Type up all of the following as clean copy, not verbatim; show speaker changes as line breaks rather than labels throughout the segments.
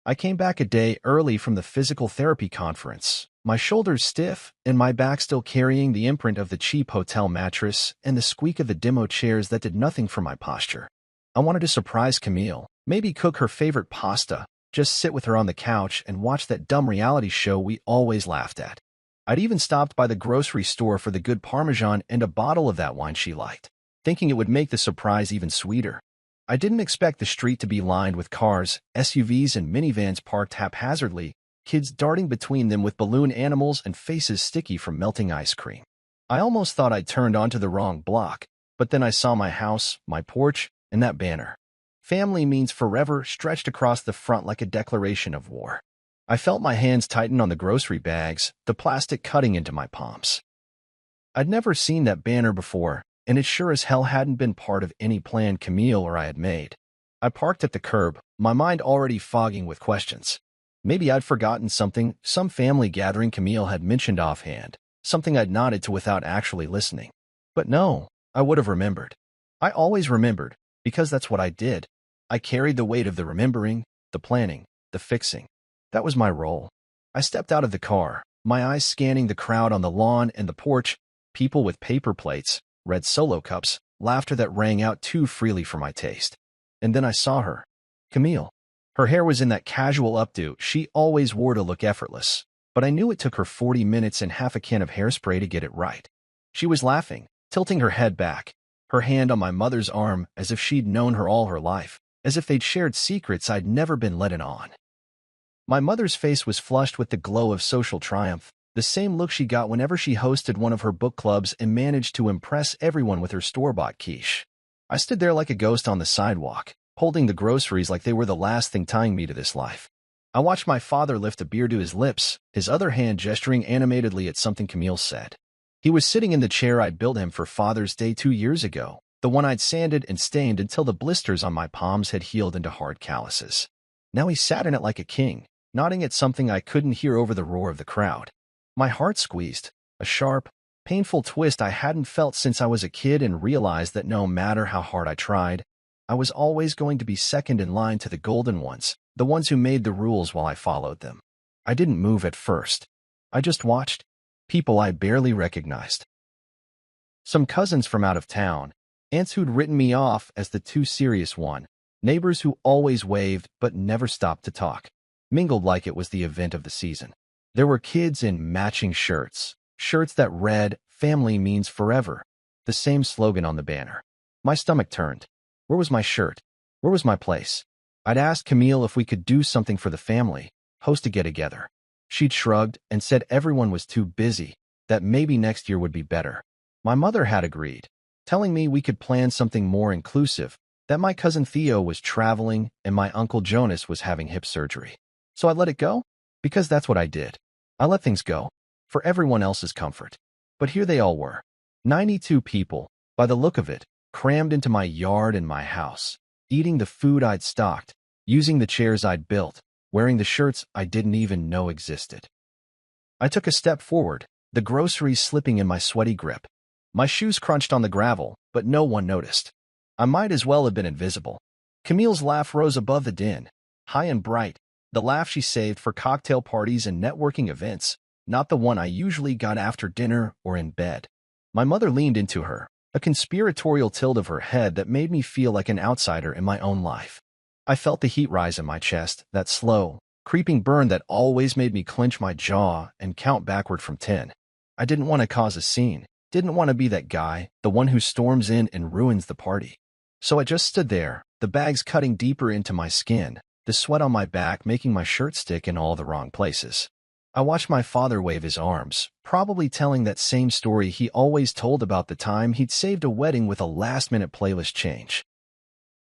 I came back a day early from the physical therapy conference, my shoulders stiff and my back still carrying the imprint of the cheap hotel mattress and the squeak of the demo chairs that did nothing for my posture. I wanted to surprise Camille, maybe cook her favorite pasta, just sit with her on the couch and watch that dumb reality show we always laughed at. I'd even stopped by the grocery store for the good Parmesan and a bottle of that wine she liked, thinking it would make the surprise even sweeter. I didn't expect the street to be lined with cars, SUVs, and minivans parked haphazardly, kids darting between them with balloon animals and faces sticky from melting ice cream. I almost thought I'd turned onto the wrong block, but then I saw my house, my porch, and that banner. Family means forever stretched across the front like a declaration of war. I felt my hands tighten on the grocery bags, the plastic cutting into my palms. I'd never seen that banner before, and it sure as hell hadn't been part of any plan Camille or I had made. I parked at the curb, my mind already fogging with questions. Maybe I'd forgotten something, some family gathering Camille had mentioned offhand, something I'd nodded to without actually listening. But no, I would have remembered. I always remembered, because that's what I did. I carried the weight of the remembering, the planning, the fixing. That was my role. I stepped out of the car, my eyes scanning the crowd on the lawn and the porch, people with paper plates, red Solo cups, laughter that rang out too freely for my taste. And then I saw her. Camille. Her hair was in that casual updo she always wore to look effortless, but I knew it took her 40 minutes and half a can of hairspray to get it right. She was laughing, tilting her head back, her hand on my mother's arm as if she'd known her all her life, as if they'd shared secrets I'd never been let in on. My mother's face was flushed with the glow of social triumph, the same look she got whenever she hosted one of her book clubs and managed to impress everyone with her store-bought quiche. I stood there like a ghost on the sidewalk, holding the groceries like they were the last thing tying me to this life. I watched my father lift a beer to his lips, his other hand gesturing animatedly at something Camille said. He was sitting in the chair I'd built him for Father's Day 2 years ago, the one I'd sanded and stained until the blisters on my palms had healed into hard calluses. Now he sat in it like a king, nodding at something I couldn't hear over the roar of the crowd. My heart squeezed, a sharp, painful twist I hadn't felt since I was a kid, and realized that no matter how hard I tried, I was always going to be second in line to the golden ones, the ones who made the rules while I followed them. I didn't move at first. I just watched. People I barely recognized. Some cousins from out of town, aunts who'd written me off as the too serious one, neighbors who always waved but never stopped to talk, mingled like it was the event of the season. There were kids in matching shirts that read, "Family means forever," the same slogan on the banner. My stomach turned. Where was my shirt? Where was my place? I'd asked Camille if we could do something for the family, host a get-together. She'd shrugged and said everyone was too busy, that maybe next year would be better. My mother had agreed, telling me we could plan something more inclusive, that my cousin Theo was traveling and my uncle Jonas was having hip surgery. So I let it go? Because that's what I did. I let things go, for everyone else's comfort. But here they all were. 92 people, by the look of it, crammed into my yard and my house, eating the food I'd stocked, using the chairs I'd built, wearing the shirts I didn't even know existed. I took a step forward, the groceries slipping in my sweaty grip. My shoes crunched on the gravel, but no one noticed. I might as well have been invisible. Camille's laugh rose above the din, high and bright, the laugh she saved for cocktail parties and networking events, not the one I usually got after dinner or in bed. My mother leaned into her, a conspiratorial tilt of her head that made me feel like an outsider in my own life. I felt the heat rise in my chest, that slow, creeping burn that always made me clench my jaw and count backward from 10. I didn't want to cause a scene, didn't want to be that guy, the one who storms in and ruins the party. So I just stood there, the bags cutting deeper into my skin, the sweat on my back making my shirt stick in all the wrong places. I watched my father wave his arms, probably telling that same story he always told about the time he'd saved a wedding with a last-minute playlist change.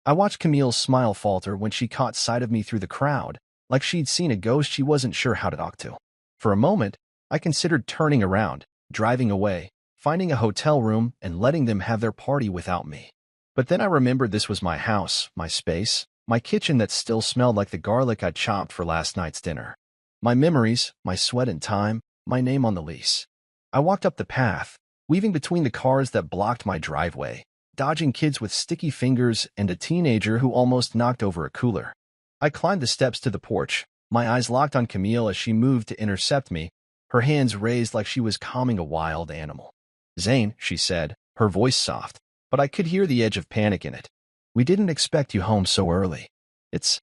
I watched Camille's smile falter when she caught sight of me through the crowd, like she'd seen a ghost she wasn't sure how to talk to. For a moment, I considered turning around, driving away, finding a hotel room, and letting them have their party without me. But then I remembered this was my house, my space, my kitchen that still smelled like the garlic I'd chopped for last night's dinner. My memories, my sweat and time, my name on the lease. I walked up the path, weaving between the cars that blocked my driveway, dodging kids with sticky fingers and a teenager who almost knocked over a cooler. I climbed the steps to the porch, my eyes locked on Camille as she moved to intercept me, her hands raised like she was calming a wild animal. "Zane," she said, her voice soft, but I could hear the edge of panic in it. "We didn't expect you home so early. It's—"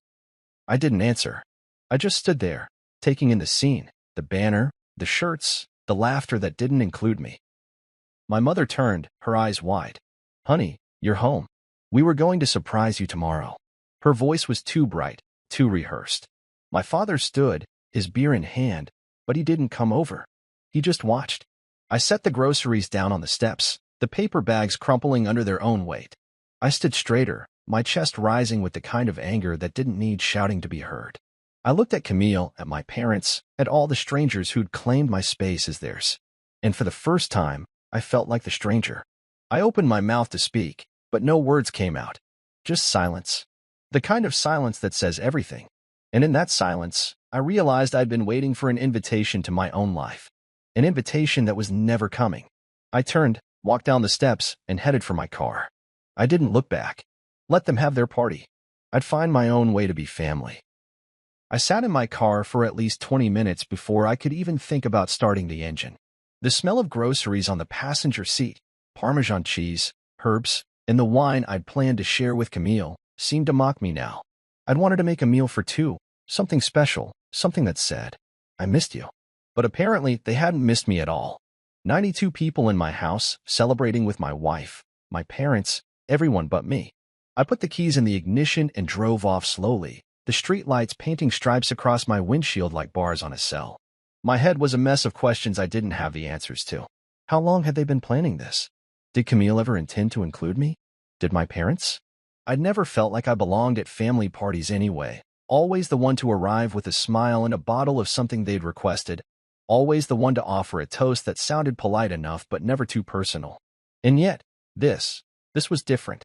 I didn't answer. I just stood there, taking in the scene, the banner, the shirts, the laughter that didn't include me. My mother turned, her eyes wide. "Honey, you're home. We were going to surprise you tomorrow." Her voice was too bright, too rehearsed. My father stood, his beer in hand, but he didn't come over. He just watched. I set the groceries down on the steps, the paper bags crumpling under their own weight. I stood straighter, my chest rising with the kind of anger that didn't need shouting to be heard. I looked at Camille, at my parents, at all the strangers who'd claimed my space as theirs. And for the first time, I felt like the stranger. I opened my mouth to speak, but no words came out. Just silence. The kind of silence that says everything. And in that silence, I realized I'd been waiting for an invitation to my own life. An invitation that was never coming. I turned, walked down the steps, and headed for my car. I didn't look back. Let them have their party. I'd find my own way to be family. I sat in my car for at least 20 minutes before I could even think about starting the engine. The smell of groceries on the passenger seat, Parmesan cheese, herbs, and the wine I'd planned to share with Camille seemed to mock me now. I'd wanted to make a meal for two, something special, something that said, "I missed you." But apparently they hadn't missed me at all. 92 people in my house, celebrating with my wife, my parents, everyone but me. I put the keys in the ignition and drove off slowly, the street lights painting stripes across my windshield like bars on a cell. My head was a mess of questions I didn't have the answers to. How long had they been planning this? Did Camille ever intend to include me? Did my parents? I'd never felt like I belonged at family parties anyway. Always the one to arrive with a smile and a bottle of something they'd requested. Always the one to offer a toast that sounded polite enough but never too personal. And yet, this was different.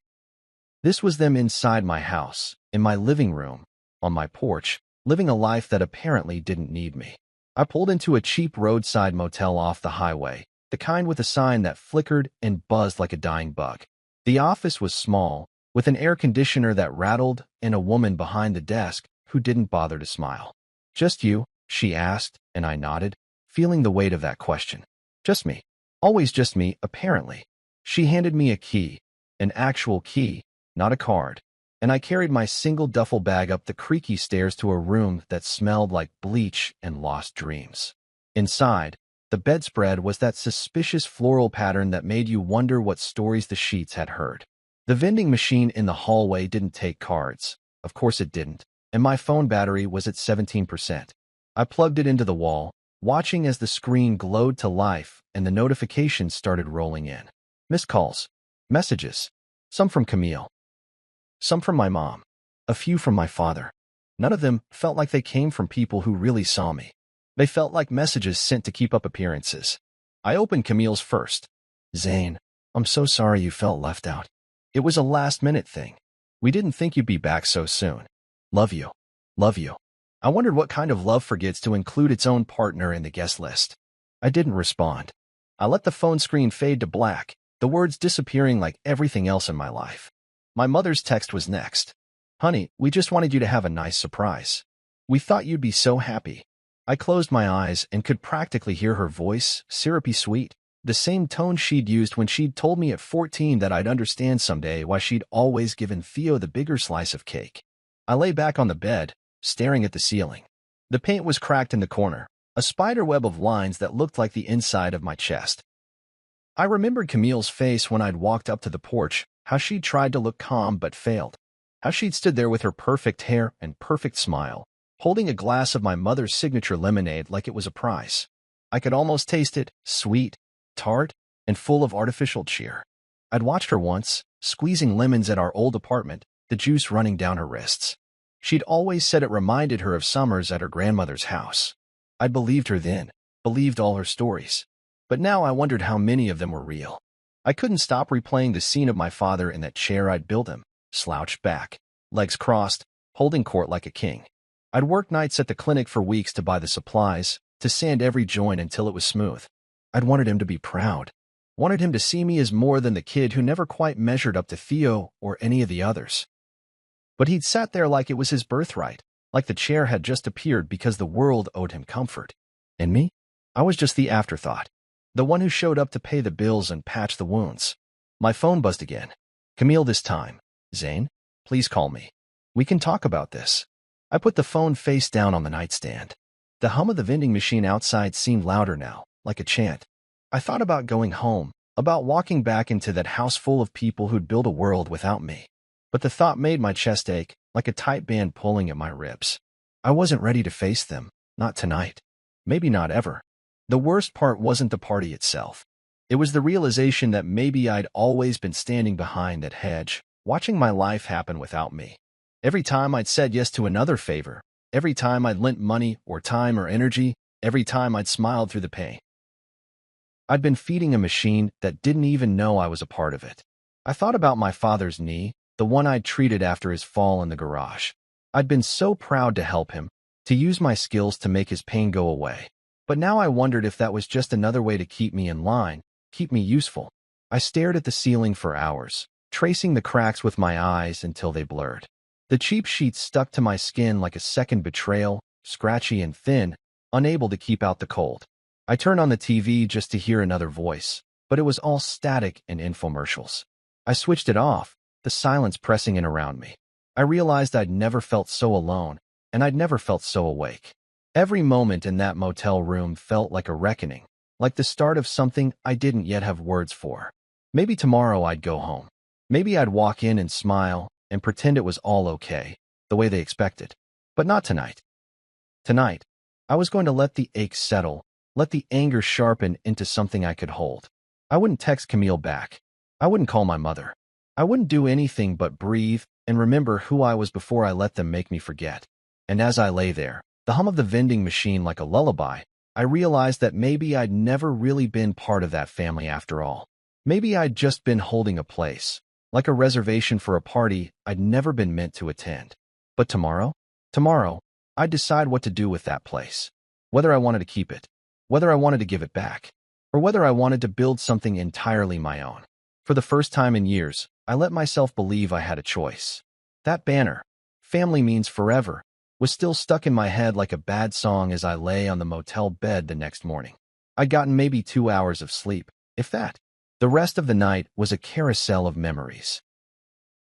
This was them inside my house, in my living room, on my porch, living a life that apparently didn't need me. I pulled into a cheap roadside motel off the highway, the kind with a sign that flickered and buzzed like a dying bug. The office was small, with an air conditioner that rattled and a woman behind the desk who didn't bother to smile. "Just you?" she asked, and I nodded, feeling the weight of that question. Just me. Always just me, apparently. She handed me a key, an actual key, not a card, and I carried my single duffel bag up the creaky stairs to a room that smelled like bleach and lost dreams. Inside, the bedspread was that suspicious floral pattern that made you wonder what stories the sheets had heard. The vending machine in the hallway didn't take cards. Of course it didn't, and my phone battery was at 17%. I plugged it into the wall, watching as the screen glowed to life and the notifications started rolling in. Missed calls, messages, some from Camille, some from my mom, a few from my father. None of them felt like they came from people who really saw me. They felt like messages sent to keep up appearances. I opened Camille's first. "Zane, I'm so sorry you felt left out. It was a last-minute thing. We didn't think you'd be back so soon. Love you. Love you." I wondered what kind of love forgets to include its own partner in the guest list. I didn't respond. I let the phone screen fade to black, the words disappearing like everything else in my life. My mother's text was next. "Honey, we just wanted you to have a nice surprise. We thought you'd be so happy." I closed my eyes and could practically hear her voice, syrupy sweet, the same tone she'd used when she'd told me at 14 that I'd understand someday why she'd always given Theo the bigger slice of cake. I lay back on the bed, staring at the ceiling. The paint was cracked in the corner, a spider web of lines that looked like the inside of my chest. I remembered Camille's face when I'd walked up to the porch, how she'd tried to look calm but failed, how she'd stood there with her perfect hair and perfect smile, holding a glass of my mother's signature lemonade like it was a prize. I could almost taste it, sweet, tart, and full of artificial cheer. I'd watched her once, squeezing lemons at our old apartment, the juice running down her wrists. She'd always said it reminded her of summers at her grandmother's house. I'd believed her then, believed all her stories. But now I wondered how many of them were real. I couldn't stop replaying the scene of my father in that chair I'd built him, slouched back, legs crossed, holding court like a king. I'd worked nights at the clinic for weeks to buy the supplies, to sand every joint until it was smooth. I'd wanted him to be proud. Wanted him to see me as more than the kid who never quite measured up to Theo or any of the others. But he'd sat there like it was his birthright, like the chair had just appeared because the world owed him comfort. And me? I was just the afterthought, the one who showed up to pay the bills and patch the wounds. My phone buzzed again. Camille this time. Zane, please call me. We can talk about this. I put the phone face down on the nightstand. The hum of the vending machine outside seemed louder now, like a chant. I thought about going home, about walking back into that house full of people who'd build a world without me. But the thought made my chest ache, like a tight band pulling at my ribs. I wasn't ready to face them, not tonight. Maybe not ever. The worst part wasn't the party itself. It was the realization that maybe I'd always been standing behind that hedge, watching my life happen without me. Every time I'd said yes to another favor, every time I'd lent money or time or energy, every time I'd smiled through the pain. I'd been feeding a machine that didn't even know I was a part of it. I thought about my father's knee, the one I'd treated after his fall in the garage. I'd been so proud to help him, to use my skills to make his pain go away. But now I wondered if that was just another way to keep me in line, keep me useful. I stared at the ceiling for hours, tracing the cracks with my eyes until they blurred. The cheap sheets stuck to my skin like a second betrayal, scratchy and thin, unable to keep out the cold. I turned on the TV just to hear another voice, but it was all static and infomercials. I switched it off, the silence pressing in around me. I realized I'd never felt so alone, and I'd never felt so awake. Every moment in that motel room felt like a reckoning, like the start of something I didn't yet have words for. Maybe tomorrow I'd go home. Maybe I'd walk in and smile and pretend it was all okay, the way they expected. But not tonight. Tonight, I was going to let the ache settle, let the anger sharpen into something I could hold. I wouldn't text Camille back. I wouldn't call my mother. I wouldn't do anything but breathe and remember who I was before I let them make me forget. And as I lay there, the hum of the vending machine like a lullaby, I realized that maybe I'd never really been part of that family after all. Maybe I'd just been holding a place, like a reservation for a party I'd never been meant to attend. But tomorrow, I'd decide what to do with that place. Whether I wanted to keep it, whether I wanted to give it back, or whether I wanted to build something entirely my own. For the first time in years, I let myself believe I had a choice. That banner, "Family means forever," was still stuck in my head like a bad song as I lay on the motel bed the next morning. I'd gotten maybe 2 hours of sleep, if that. The rest of the night was a carousel of memories.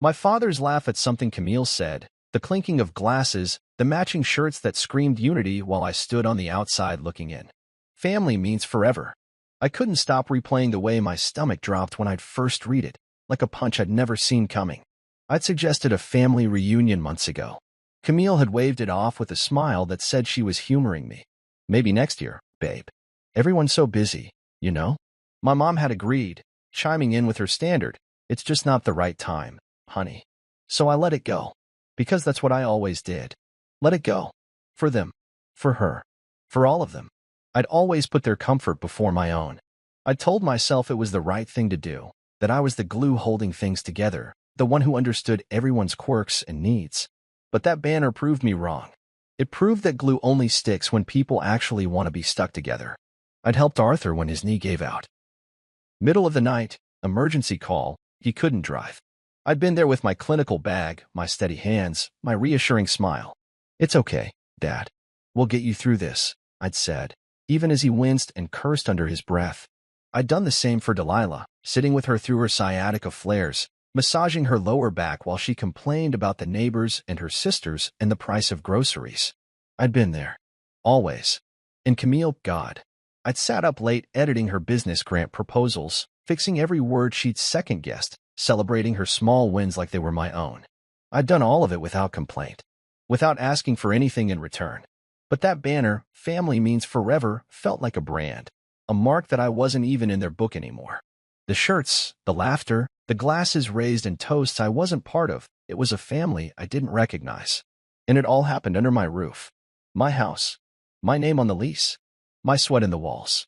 My father's laugh at something Camille said, the clinking of glasses, the matching shirts that screamed unity while I stood on the outside looking in. Family means forever. I couldn't stop replaying the way my stomach dropped when I'd first read it, like a punch I'd never seen coming. I'd suggested a family reunion months ago. Camille had waved it off with a smile that said she was humoring me. Maybe next year, babe. Everyone's so busy, you know? My mom had agreed, chiming in with her standard, "It's just not the right time, honey." So I let it go. Because that's what I always did. Let it go. For them. For her. For all of them. I'd always put their comfort before my own. I told myself it was the right thing to do, that I was the glue holding things together, the one who understood everyone's quirks and needs. But that banner proved me wrong. It proved that glue only sticks when people actually want to be stuck together. I'd helped Arthur when his knee gave out. Middle of the night, emergency call, he couldn't drive. I'd been there with my clinical bag, my steady hands, my reassuring smile. "It's okay, Dad. We'll get you through this," I'd said, even as he winced and cursed under his breath. I'd done the same for Delilah, sitting with her through her sciatica flares, massaging her lower back while she complained about the neighbors and her sisters and the price of groceries. I'd been there. Always. And Camille, God. I'd sat up late editing her business grant proposals, fixing every word she'd second-guessed, celebrating her small wins like they were my own. I'd done all of it without complaint, without asking for anything in return. But that banner, "Family means forever," felt like a brand, a mark that I wasn't even in their book anymore. The shirts, the laughter, the glasses raised and toasts I wasn't part of. It was a family I didn't recognize. And it all happened under my roof. My house. My name on the lease. My sweat in the walls.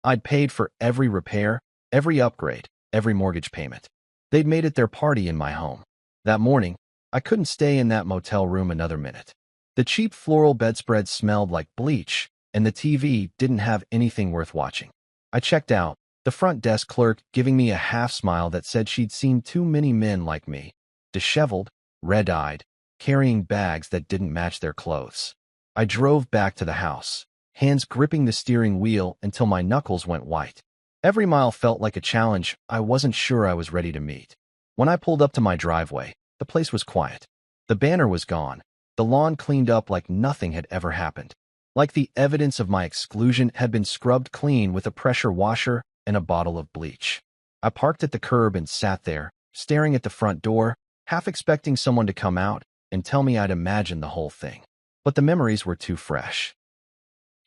I'd paid for every repair, every upgrade, every mortgage payment. They'd made it their party in my home. That morning, I couldn't stay in that motel room another minute. The cheap floral bedspread smelled like bleach, and the TV didn't have anything worth watching. I checked out, the front desk clerk giving me a half smile that said she'd seen too many men like me, disheveled, red-eyed, carrying bags that didn't match their clothes. I drove back to the house, hands gripping the steering wheel until my knuckles went white. Every mile felt like a challenge I wasn't sure I was ready to meet. When I pulled up to my driveway, the place was quiet. The banner was gone, the lawn cleaned up like nothing had ever happened. Like the evidence of my exclusion had been scrubbed clean with a pressure washer and a bottle of bleach. I parked at the curb and sat there, staring at the front door, half expecting someone to come out and tell me I'd imagined the whole thing. But the memories were too fresh.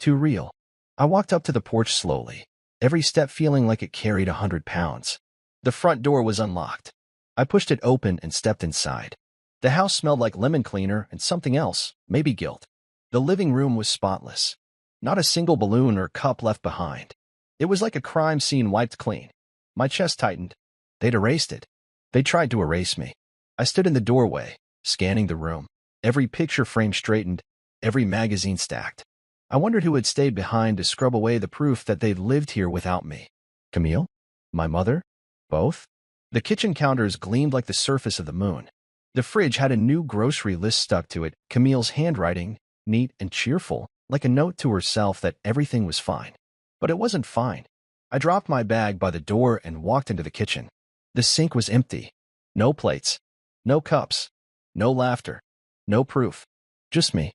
Too real. I walked up to the porch slowly, every step feeling like it carried 100 pounds. The front door was unlocked. I pushed it open and stepped inside. The house smelled like lemon cleaner and something else, maybe guilt. The living room was spotless. Not a single balloon or cup left behind. It was like a crime scene wiped clean. My chest tightened. They'd erased it. They tried to erase me. I stood in the doorway, scanning the room. Every picture frame straightened, every magazine stacked. I wondered who had stayed behind to scrub away the proof that they'd lived here without me. Camille? My mother? Both? The kitchen counters gleamed like the surface of the moon. The fridge had a new grocery list stuck to it, Camille's handwriting, neat and cheerful, like a note to herself that everything was fine. But it wasn't fine. I dropped my bag by the door and walked into the kitchen. The sink was empty. No plates. No cups. No laughter. No proof. Just me.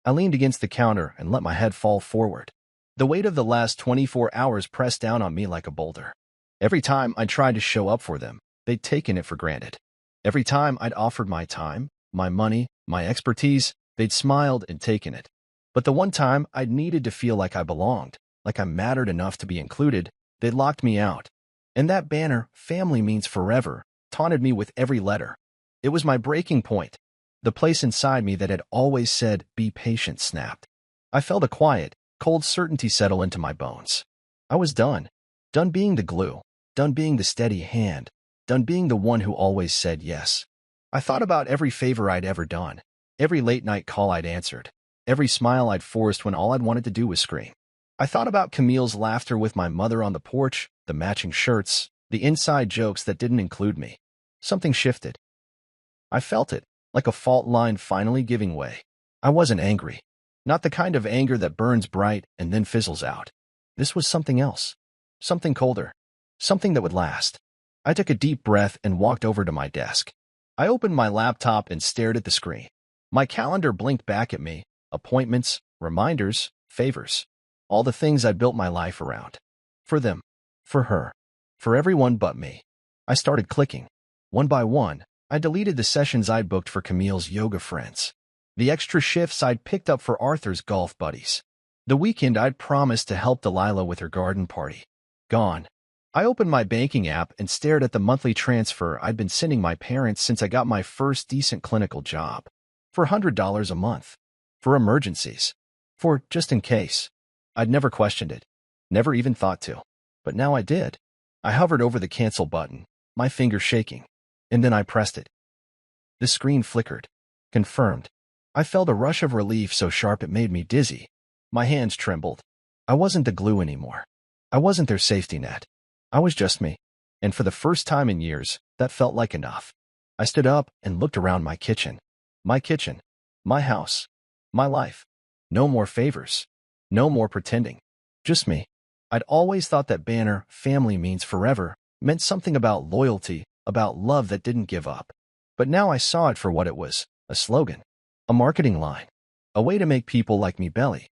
I leaned against the counter and let my head fall forward. The weight of the last 24 hours pressed down on me like a boulder. Every time I tried to show up for them, they'd taken it for granted. Every time I'd offered my time, my money, my expertise, they'd smiled and taken it. But the one time I'd needed to feel like I belonged, like I mattered enough to be included, they'd locked me out. And that banner, "Family means forever," taunted me with every letter. It was my breaking point. The place inside me that had always said, "Be patient," snapped. I felt a quiet, cold certainty settle into my bones. I was done. Done being the glue. Done being the steady hand. Done being the one who always said yes. I thought about every favor I'd ever done. Every late-night call I'd answered. Every smile I'd forced when all I'd wanted to do was scream. I thought about Camille's laughter with my mother on the porch, the matching shirts, the inside jokes that didn't include me. Something shifted. I felt it, like a fault line finally giving way. I wasn't angry. Not the kind of anger that burns bright and then fizzles out. This was something else. Something colder. Something that would last. I took a deep breath and walked over to my desk. I opened my laptop and stared at the screen. My calendar blinked back at me. Appointments, reminders, favors. All the things I'd built my life around. For them. For her. For everyone but me. I started clicking. One by one, I deleted the sessions I'd booked for Camille's yoga friends. The extra shifts I'd picked up for Arthur's golf buddies. The weekend I'd promised to help Delilah with her garden party. Gone. I opened my banking app and stared at the monthly transfer I'd been sending my parents since I got my first decent clinical job. For $100 a month. For emergencies. For just in case. I'd never questioned it. Never even thought to. But now I did. I hovered over the cancel button, my finger shaking. And then I pressed it. The screen flickered. Confirmed. I felt a rush of relief so sharp it made me dizzy. My hands trembled. I wasn't the glue anymore. I wasn't their safety net. I was just me. And for the first time in years, that felt like enough. I stood up and looked around my kitchen. My kitchen. My house. My life. No more favors. No more pretending. Just me. I'd always thought that banner, "Family means forever," meant something about loyalty, about love that didn't give up. But now I saw it for what it was, a slogan, a marketing line, a way to make people like me belly.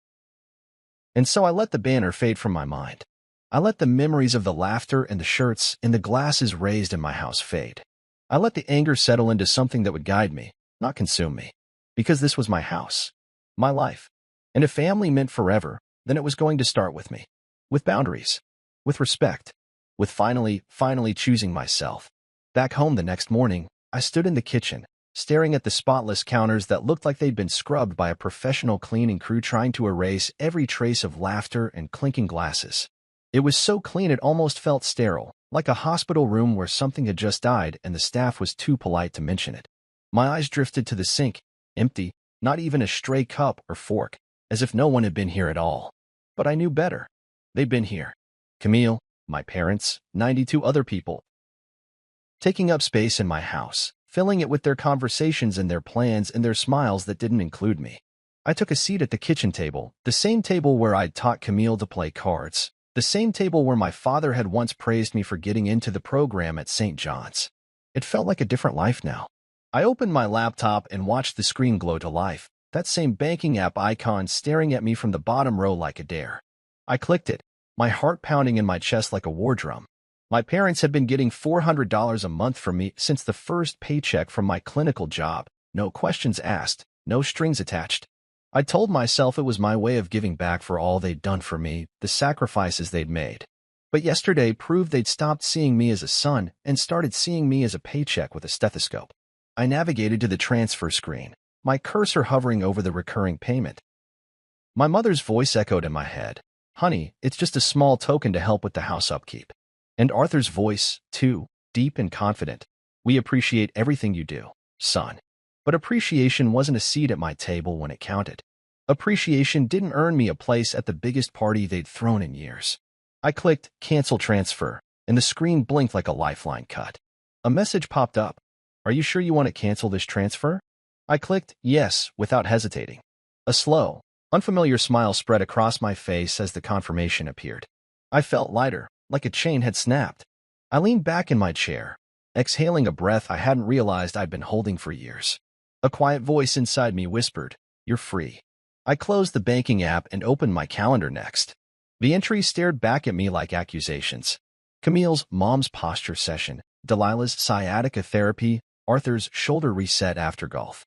And so I let the banner fade from my mind. I let the memories of the laughter and the shirts and the glasses raised in my house fade. I let the anger settle into something that would guide me, not consume me. Because this was my house, my life. And if family meant forever, then it was going to start with me. With boundaries. With respect. With finally choosing myself. Back home the next morning, I stood in the kitchen, staring at the spotless counters that looked like they'd been scrubbed by a professional cleaning crew trying to erase every trace of laughter and clinking glasses. It was so clean it almost felt sterile, like a hospital room where something had just died and the staff was too polite to mention it. My eyes drifted to the sink, empty, not even a stray cup or fork, as if no one had been here at all. But I knew better. They'd been here. Camille, my parents, 92 other people. Taking up space in my house, filling it with their conversations and their plans and their smiles that didn't include me. I took a seat at the kitchen table, the same table where I'd taught Camille to play cards, the same table where my father had once praised me for getting into the program at St. John's. It felt like a different life now. I opened my laptop and watched the screen glow to life, that same banking app icon staring at me from the bottom row like a dare. I clicked it, my heart pounding in my chest like a war drum. My parents had been getting $400 a month from me since the first paycheck from my clinical job. No questions asked, no strings attached. I told myself it was my way of giving back for all they'd done for me, the sacrifices they'd made. But yesterday proved they'd stopped seeing me as a son and started seeing me as a paycheck with a stethoscope. I navigated to the transfer screen, my cursor hovering over the recurring payment. My mother's voice echoed in my head. Honey, it's just a small token to help with the house upkeep. And Arthur's voice, too, deep and confident. We appreciate everything you do, son. But appreciation wasn't a seat at my table when it counted. Appreciation didn't earn me a place at the biggest party they'd thrown in years. I clicked Cancel Transfer, and the screen blinked like a lifeline cut. A message popped up. Are you sure you want to cancel this transfer? I clicked Yes without hesitating. A slow, unfamiliar smile spread across my face as the confirmation appeared. I felt lighter, like a chain had snapped. I leaned back in my chair, exhaling a breath I hadn't realized I'd been holding for years. A quiet voice inside me whispered, "You're free." I closed the banking app and opened my calendar next. The entries stared back at me like accusations. Camille's mom's posture session, Delilah's sciatica therapy, Arthur's shoulder reset after golf.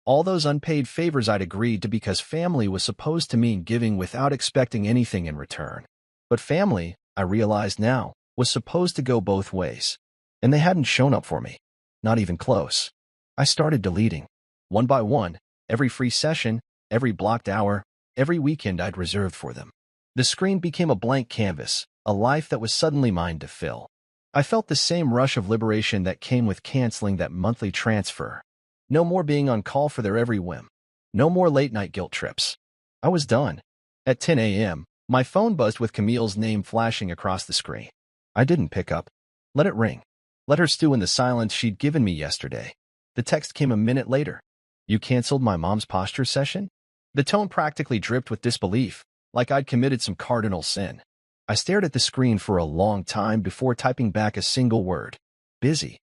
All those unpaid favors I'd agreed to because family was supposed to mean giving without expecting anything in return. But family, I realized now, was supposed to go both ways. And they hadn't shown up for me. Not even close. I started deleting. One by one, every free session, every blocked hour, every weekend I'd reserved for them. The screen became a blank canvas, a life that was suddenly mine to fill. I felt the same rush of liberation that came with canceling that monthly transfer. No more being on call for their every whim. No more late-night guilt trips. I was done. At 10 a.m., my phone buzzed with Camille's name flashing across the screen. I didn't pick up. Let it ring. Let her stew in the silence she'd given me yesterday. The text came a minute later. You canceled my mom's posture session? The tone practically dripped with disbelief, like I'd committed some cardinal sin. I stared at the screen for a long time before typing back a single word. Busy.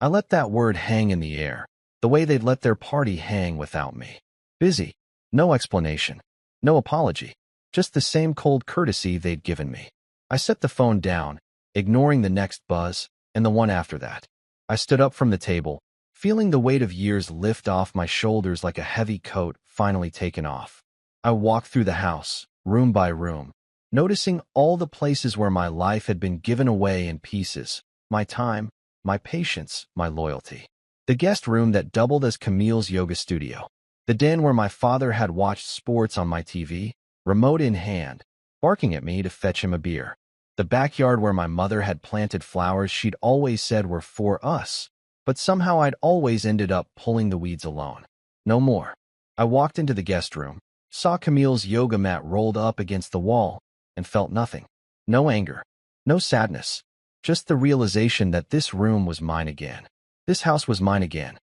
I let that word hang in the air, the way they'd let their party hang without me. Busy. No explanation. No apology. Just the same cold courtesy they'd given me. I set the phone down, ignoring the next buzz, and the one after that. I stood up from the table, feeling the weight of years lift off my shoulders like a heavy coat finally taken off. I walked through the house, room by room, noticing all the places where my life had been given away in pieces, my time, my patience, my loyalty. The guest room that doubled as Camille's yoga studio. The den where my father had watched sports on my TV, remote in hand, barking at me to fetch him a beer. The backyard where my mother had planted flowers she'd always said were for us, but somehow I'd always ended up pulling the weeds alone. No more. I walked into the guest room, saw Camille's yoga mat rolled up against the wall, and felt nothing. No anger. No sadness. Just the realization that this room was mine again. This house was mine again.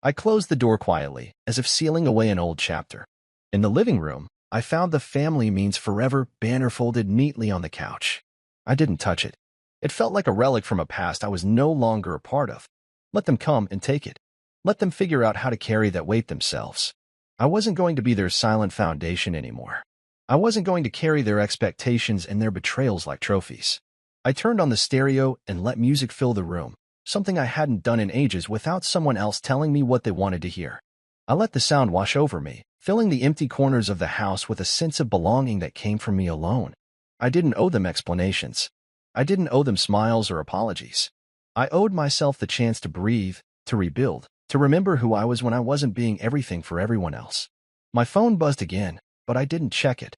I closed the door quietly, as if sealing away an old chapter. In the living room, I found the Family Means Forever banner folded neatly on the couch. I didn't touch it. It felt like a relic from a past I was no longer a part of. Let them come and take it. Let them figure out how to carry that weight themselves. I wasn't going to be their silent foundation anymore. I wasn't going to carry their expectations and their betrayals like trophies. I turned on the stereo and let music fill the room, something I hadn't done in ages without someone else telling me what they wanted to hear. I let the sound wash over me, filling the empty corners of the house with a sense of belonging that came from me alone. I didn't owe them explanations. I didn't owe them smiles or apologies. I owed myself the chance to breathe, to rebuild, to remember who I was when I wasn't being everything for everyone else. My phone buzzed again, but I didn't check it.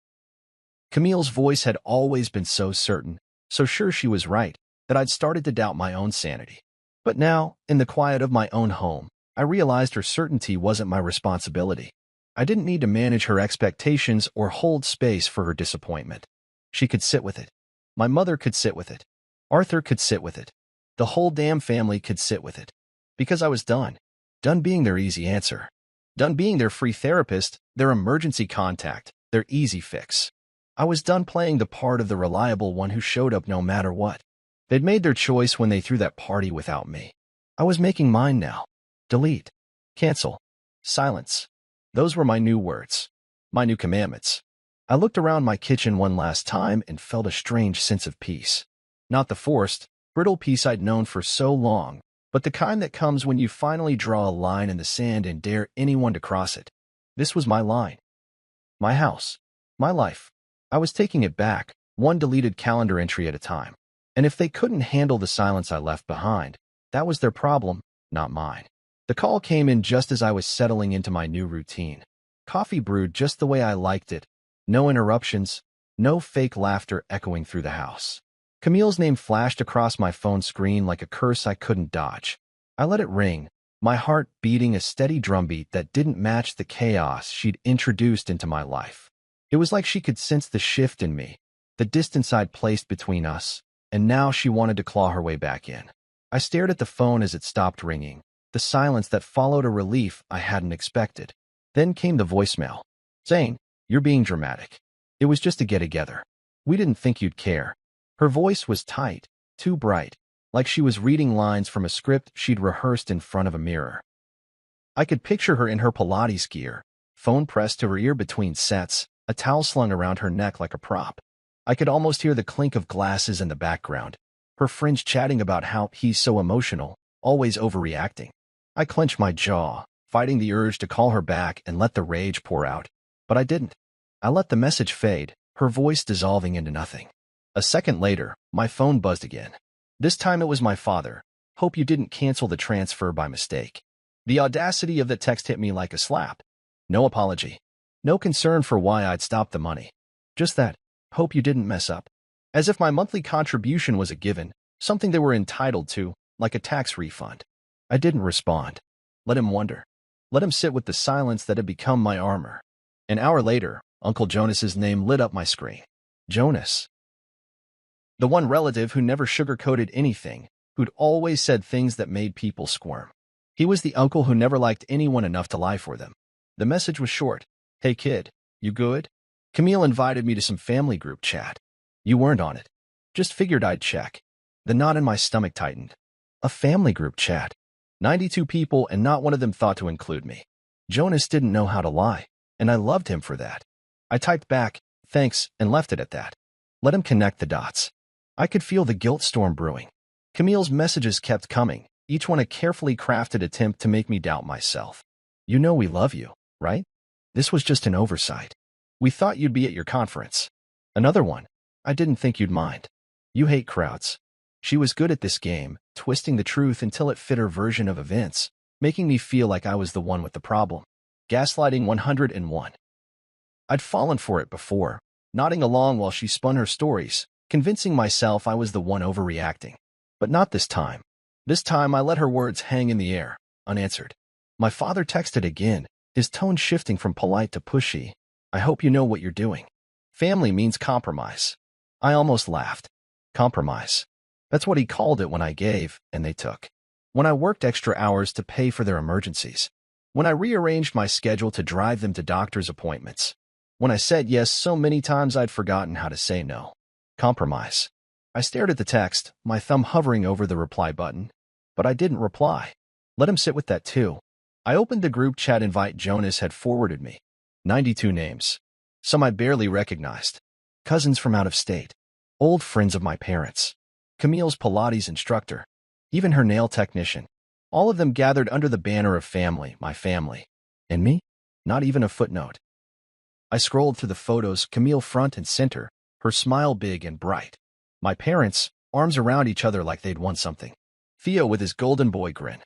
Camille's voice had always been so certain, so sure she was right, that I'd started to doubt my own sanity. But now, in the quiet of my own home, I realized her certainty wasn't my responsibility. I didn't need to manage her expectations or hold space for her disappointment. She could sit with it. My mother could sit with it. Arthur could sit with it. The whole damn family could sit with it. Because I was done. Done being their easy answer. Done being their free therapist, their emergency contact, their easy fix. I was done playing the part of the reliable one who showed up no matter what. They'd made their choice when they threw that party without me. I was making mine now. Delete. Cancel. Silence. Those were my new words. My new commandments. I looked around my kitchen one last time and felt a strange sense of peace. Not the forced, brittle peace I'd known for so long, but the kind that comes when you finally draw a line in the sand and dare anyone to cross it. This was my line. My house. My life. I was taking it back, one deleted calendar entry at a time. And if they couldn't handle the silence I left behind, that was their problem, not mine. The call came in just as I was settling into my new routine. Coffee brewed just the way I liked it. No interruptions, no fake laughter echoing through the house. Camille's name flashed across my phone screen like a curse I couldn't dodge. I let it ring, my heart beating a steady drumbeat that didn't match the chaos she'd introduced into my life. It was like she could sense the shift in me, the distance I'd placed between us, and now she wanted to claw her way back in. I stared at the phone as it stopped ringing, the silence that followed a relief I hadn't expected. Then came the voicemail. Zane, you're being dramatic. It was just a get-together. We didn't think you'd care. Her voice was tight, too bright, like she was reading lines from a script she'd rehearsed in front of a mirror. I could picture her in her Pilates gear, phone pressed to her ear between sets, a towel slung around her neck like a prop. I could almost hear the clink of glasses in the background, her friends chatting about how he's so emotional, always overreacting. I clenched my jaw, fighting the urge to call her back and let the rage pour out. But I didn't. I let the message fade, her voice dissolving into nothing. A second later, my phone buzzed again. This time it was my father. Hope you didn't cancel the transfer by mistake. The audacity of the text hit me like a slap. No apology. No concern for why I'd stopped the money. Just that, hope you didn't mess up. As if my monthly contribution was a given, something they were entitled to, like a tax refund. I didn't respond. Let him wonder. Let him sit with the silence that had become my armor. An hour later, Uncle Jonas's name lit up my screen. Jonas. The one relative who never sugarcoated anything, who'd always said things that made people squirm. He was the uncle who never liked anyone enough to lie for them. The message was short. Hey kid, you good? Camille invited me to some family group chat. You weren't on it. Just figured I'd check. The knot in my stomach tightened. A family group chat. 92 people and not one of them thought to include me. Jonas didn't know how to lie, and I loved him for that. I typed back, thanks, and left it at that. Let him connect the dots. I could feel the guilt storm brewing. Camille's messages kept coming, each one a carefully crafted attempt to make me doubt myself. You know we love you, right? This was just an oversight. We thought you'd be at your conference. Another one. I didn't think you'd mind. You hate crowds. She was good at this game, twisting the truth until it fit her version of events, making me feel like I was the one with the problem. Gaslighting 101. I'd fallen for it before, nodding along while she spun her stories, convincing myself I was the one overreacting. But not this time. This time I let her words hang in the air, unanswered. My father texted again, his tone shifting from polite to pushy. I hope you know what you're doing. Family means compromise. I almost laughed. Compromise. That's what he called it when I gave, and they took. When I worked extra hours to pay for their emergencies. When I rearranged my schedule to drive them to doctor's appointments. When I said yes so many times I'd forgotten how to say no. Compromise. I stared at the text, my thumb hovering over the reply button. But I didn't reply. Let him sit with that too. I opened the group chat invite Jonas had forwarded me. 92 names. Some I barely recognized. Cousins from out of state. Old friends of my parents. Camille's Pilates instructor. Even her nail technician. All of them gathered under the banner of family, my family. And me? Not even a footnote. I scrolled through the photos, Camille front and center, her smile big and bright. My parents, arms around each other like they'd won something. Theo with his golden boy grin.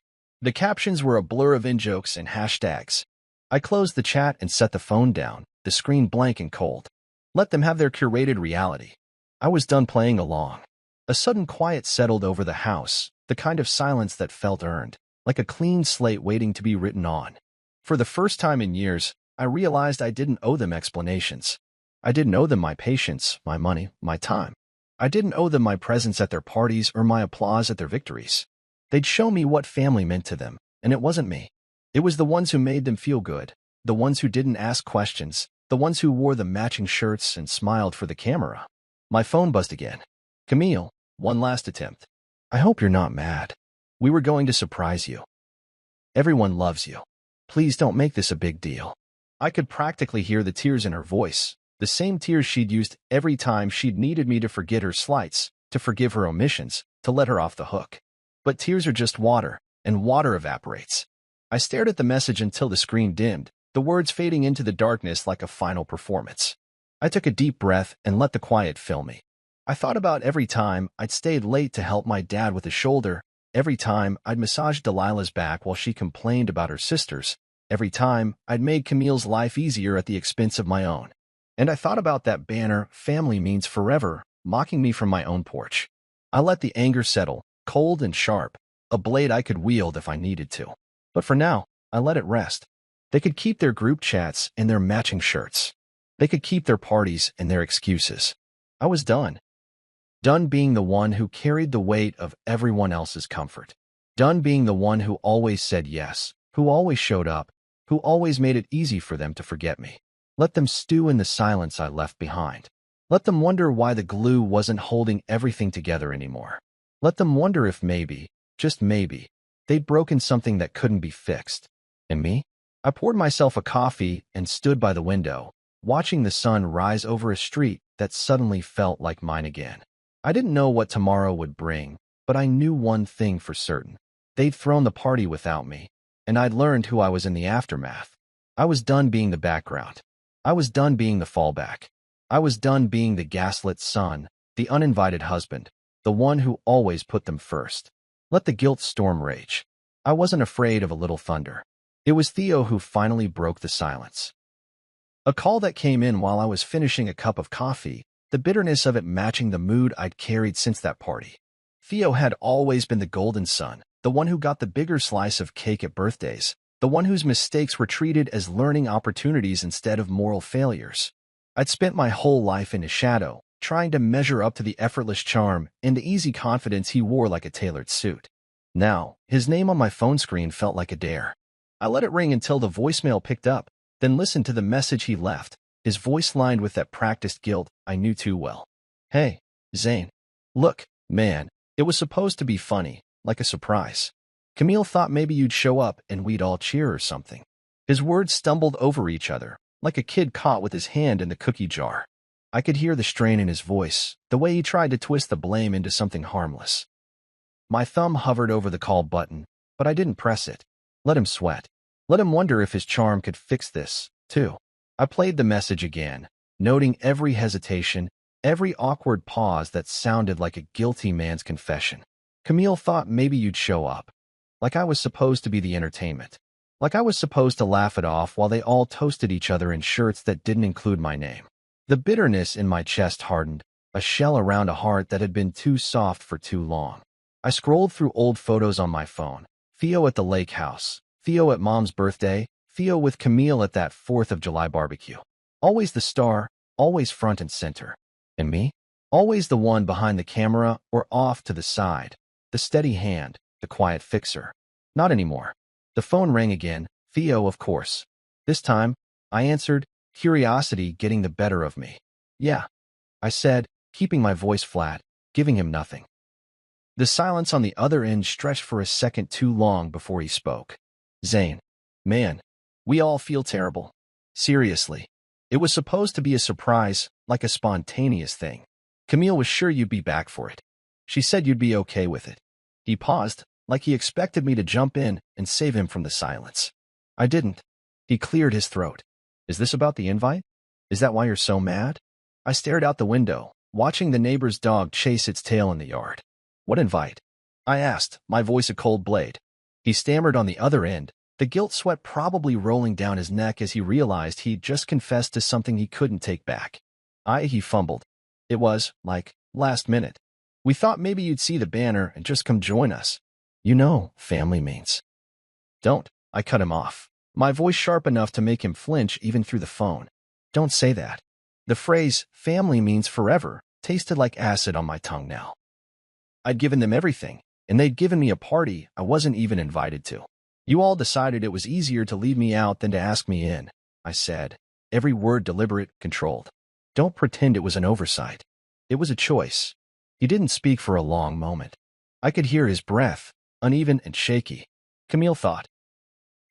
The captions were a blur of in-jokes and hashtags. I closed the chat and set the phone down, the screen blank and cold. Let them have their curated reality. I was done playing along. A sudden quiet settled over the house, the kind of silence that felt earned, like a clean slate waiting to be written on. For the first time in years, I realized I didn't owe them explanations. I didn't owe them my patience, my money, my time. I didn't owe them my presence at their parties or my applause at their victories. They'd show me what family meant to them, and it wasn't me. It was the ones who made them feel good, the ones who didn't ask questions, the ones who wore the matching shirts and smiled for the camera. My phone buzzed again. Camille, one last attempt. I hope you're not mad. We were going to surprise you. Everyone loves you. Please don't make this a big deal. I could practically hear the tears in her voice, the same tears she'd used every time she'd needed me to forget her slights, to forgive her omissions, to let her off the hook. But tears are just water, and water evaporates. I stared at the message until the screen dimmed, the words fading into the darkness like a final performance. I took a deep breath and let the quiet fill me. I thought about every time I'd stayed late to help my dad with his shoulder, every time I'd massaged Delilah's back while she complained about her sisters, every time I'd made Camille's life easier at the expense of my own. And I thought about that banner, "Family means forever," mocking me from my own porch. I let the anger settle, cold and sharp, a blade I could wield if I needed to. But for now, I let it rest. They could keep their group chats and their matching shirts. They could keep their parties and their excuses. I was done. Done being the one who carried the weight of everyone else's comfort. Done being the one who always said yes, who always showed up, who always made it easy for them to forget me. Let them stew in the silence I left behind. Let them wonder why the glue wasn't holding everything together anymore. Let them wonder if maybe, just maybe, they'd broken something that couldn't be fixed. And me? I poured myself a coffee and stood by the window, watching the sun rise over a street that suddenly felt like mine again. I didn't know what tomorrow would bring, but I knew one thing for certain. They'd thrown the party without me, and I'd learned who I was in the aftermath. I was done being the background. I was done being the fallback. I was done being the gaslit son, the uninvited husband, the one who always put them first. Let the guilt storm rage. I wasn't afraid of a little thunder. It was Theo who finally broke the silence. A call that came in while I was finishing a cup of coffee, the bitterness of it matching the mood I'd carried since that party. Theo had always been the golden son, the one who got the bigger slice of cake at birthdays, the one whose mistakes were treated as learning opportunities instead of moral failures. I'd spent my whole life in his shadow, trying to measure up to the effortless charm and the easy confidence he wore like a tailored suit. Now, his name on my phone screen felt like a dare. I let it ring until the voicemail picked up, then listened to the message he left, his voice lined with that practiced guilt I knew too well. Hey, Zane. Look, man, it was supposed to be funny, like a surprise. Camille thought maybe you'd show up and we'd all cheer or something. His words stumbled over each other, like a kid caught with his hand in the cookie jar. I could hear the strain in his voice, the way he tried to twist the blame into something harmless. My thumb hovered over the call button, but I didn't press it. Let him sweat. Let him wonder if his charm could fix this, too. I played the message again, noting every hesitation, every awkward pause that sounded like a guilty man's confession. Camille thought maybe you'd show up. Like I was supposed to be the entertainment. Like I was supposed to laugh it off while they all toasted each other in shirts that didn't include my name. The bitterness in my chest hardened, a shell around a heart that had been too soft for too long. I scrolled through old photos on my phone. Theo at the lake house, Theo at Mom's birthday, Theo with Camille at that 4th of July barbecue. Always the star, always front and center. And me? Always the one behind the camera or off to the side, the steady hand, the quiet fixer. Not anymore. The phone rang again, Theo, of course. This time, I answered, curiosity getting the better of me. Yeah, I said, keeping my voice flat, giving him nothing. The silence on the other end stretched for a second too long before he spoke. Zane. Man, we all feel terrible. Seriously. It was supposed to be a surprise, like a spontaneous thing. Camille was sure you'd be back for it. She said you'd be okay with it. He paused, like he expected me to jump in and save him from the silence. I didn't. He cleared his throat. Is this about the invite? Is that why you're so mad? I stared out the window, watching the neighbor's dog chase its tail in the yard. What invite? I asked, my voice a cold blade. He stammered on the other end, the guilt sweat probably rolling down his neck as he realized he'd just confessed to something he couldn't take back. He fumbled. It was, like, last minute. We thought maybe you'd see the banner and just come join us. You know, family means. Don't. I cut him off, my voice sharp enough to make him flinch even through the phone. Don't say that. The phrase, family means forever, tasted like acid on my tongue now. I'd given them everything, and they'd given me a party I wasn't even invited to. You all decided it was easier to leave me out than to ask me in, I said, every word deliberate, controlled. Don't pretend it was an oversight. It was a choice. He didn't speak for a long moment. I could hear his breath, uneven and shaky. Camille thought.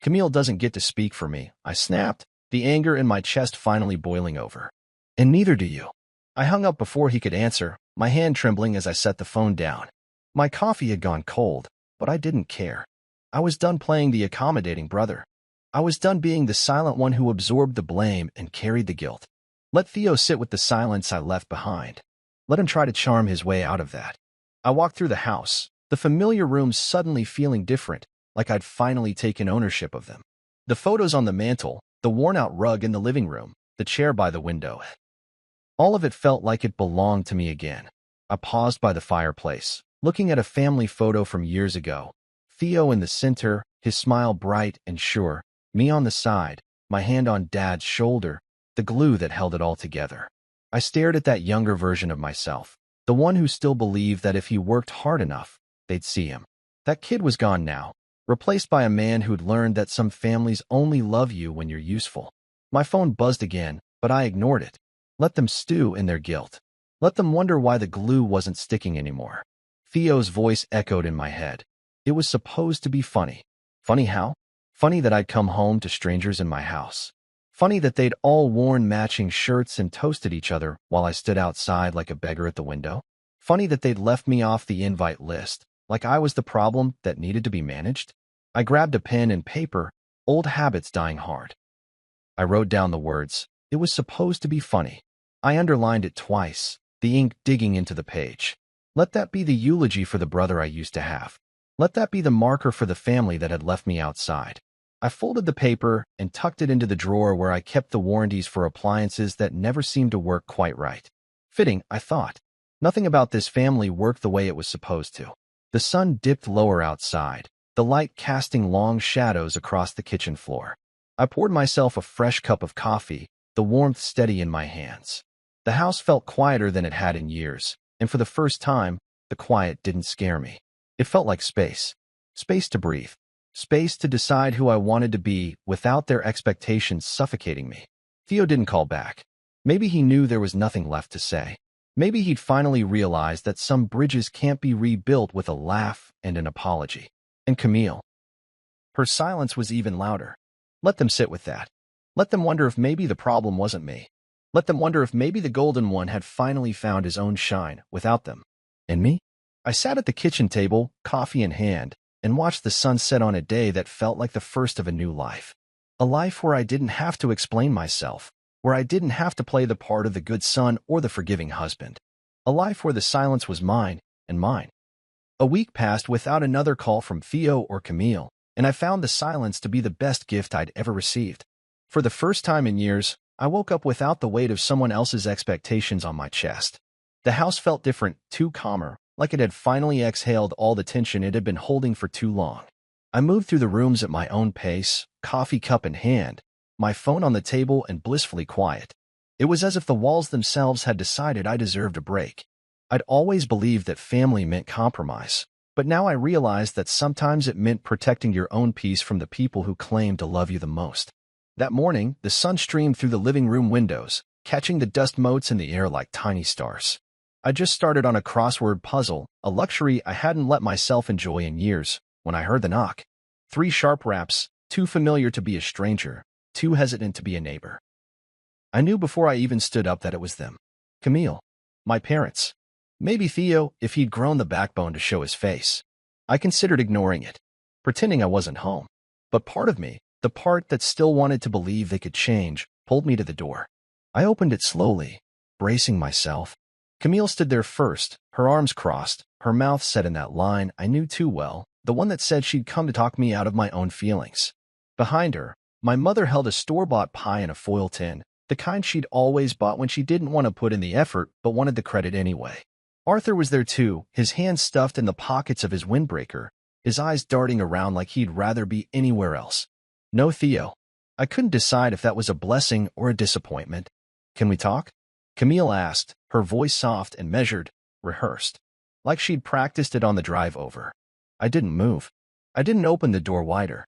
Camille doesn't get to speak for me, I snapped, the anger in my chest finally boiling over. And neither do you. I hung up before he could answer, my hand trembling as I set the phone down. My coffee had gone cold, but I didn't care. I was done playing the accommodating brother. I was done being the silent one who absorbed the blame and carried the guilt. Let Theo sit with the silence I left behind. Let him try to charm his way out of that. I walked through the house, the familiar rooms suddenly feeling different, like I'd finally taken ownership of them. The photos on the mantel, the worn-out rug in the living room, the chair by the window. All of it felt like it belonged to me again. I paused by the fireplace, looking at a family photo from years ago. Theo in the center, his smile bright and sure, me on the side, my hand on Dad's shoulder, the glue that held it all together. I stared at that younger version of myself, the one who still believed that if he worked hard enough, they'd see him. That kid was gone now, replaced by a man who'd learned that some families only love you when you're useful. My phone buzzed again, but I ignored it. Let them stew in their guilt. Let them wonder why the glue wasn't sticking anymore. Theo's voice echoed in my head. It was supposed to be funny. Funny how? Funny that I'd come home to strangers in my house. Funny that they'd all worn matching shirts and toasted each other while I stood outside like a beggar at the window. Funny that they'd left me off the invite list, like I was the problem that needed to be managed. I grabbed a pen and paper, old habits dying hard. I wrote down the words. It was supposed to be funny. I underlined it twice, the ink digging into the page. Let that be the eulogy for the brother I used to have. Let that be the marker for the family that had left me outside. I folded the paper and tucked it into the drawer where I kept the warranties for appliances that never seemed to work quite right. Fitting, I thought. Nothing about this family worked the way it was supposed to. The sun dipped lower outside, the light casting long shadows across the kitchen floor. I poured myself a fresh cup of coffee, the warmth steady in my hands. The house felt quieter than it had in years, and for the first time, the quiet didn't scare me. It felt like space. Space to breathe. Space to decide who I wanted to be without their expectations suffocating me. Theo didn't call back. Maybe he knew there was nothing left to say. Maybe he'd finally realized that some bridges can't be rebuilt with a laugh and an apology. And Camille. Her silence was even louder. Let them sit with that. Let them wonder if maybe the problem wasn't me. Let them wonder if maybe the golden one had finally found his own shine without them. And me? I sat at the kitchen table, coffee in hand, and watched the sun set on a day that felt like the first of a new life. A life where I didn't have to explain myself, where I didn't have to play the part of the good son or the forgiving husband. A life where the silence was mine and mine. A week passed without another call from Theo or Camille, and I found the silence to be the best gift I'd ever received. For the first time in years, I woke up without the weight of someone else's expectations on my chest. The house felt different, too calmer, like it had finally exhaled all the tension it had been holding for too long. I moved through the rooms at my own pace, coffee cup in hand, my phone on the table and blissfully quiet. It was as if the walls themselves had decided I deserved a break. I'd always believed that family meant compromise, but now I realized that sometimes it meant protecting your own peace from the people who claimed to love you the most. That morning, the sun streamed through the living room windows, catching the dust motes in the air like tiny stars. I just started on a crossword puzzle, a luxury I hadn't let myself enjoy in years, when I heard the knock. 3 sharp raps, too familiar to be a stranger, too hesitant to be a neighbor. I knew before I even stood up that it was them. Camille. My parents. Maybe Theo, if he'd grown the backbone to show his face. I considered ignoring it, pretending I wasn't home. But part of me, the part that still wanted to believe they could change, pulled me to the door. I opened it slowly, bracing myself. Camille stood there first, her arms crossed, her mouth set in that line I knew too well, the one that said she'd come to talk me out of my own feelings. Behind her, my mother held a store-bought pie in a foil tin, the kind she'd always bought when she didn't want to put in the effort but wanted the credit anyway. Arthur was there too, his hands stuffed in the pockets of his windbreaker, his eyes darting around like he'd rather be anywhere else. No Theo. I couldn't decide if that was a blessing or a disappointment. Can we talk? Camille asked, her voice soft and measured, rehearsed, like she'd practiced it on the drive over. I didn't move. I didn't open the door wider.